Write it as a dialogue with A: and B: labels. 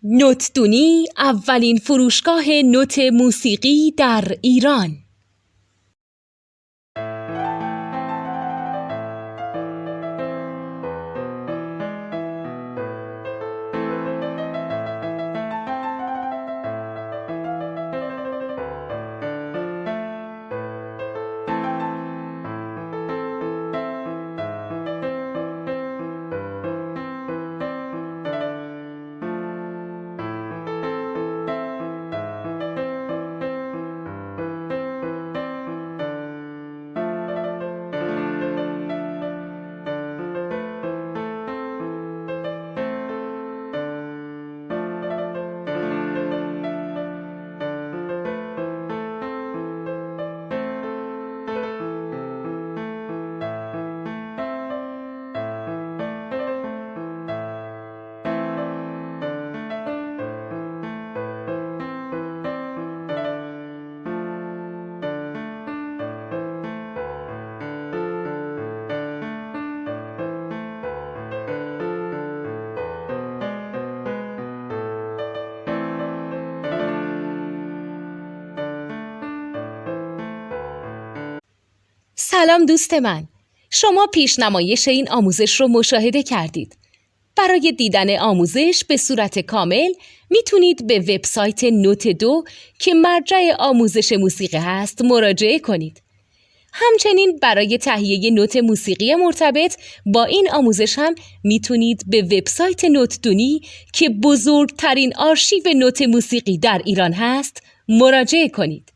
A: نوتدونی اولین فروشگاه نوت موسیقی در ایران. سلام دوست من، شما پیشنمایش این آموزش رو مشاهده کردید. برای دیدن آموزش به صورت کامل میتونید به وبسایت نوت2 که مرجع آموزش موسیقی هست مراجعه کنید. همچنین برای تهیه نوت موسیقی مرتبط با این آموزش هم میتونید به وبسایت نوتدونی که بزرگترین آرشیو نوت موسیقی در ایران هست مراجعه کنید.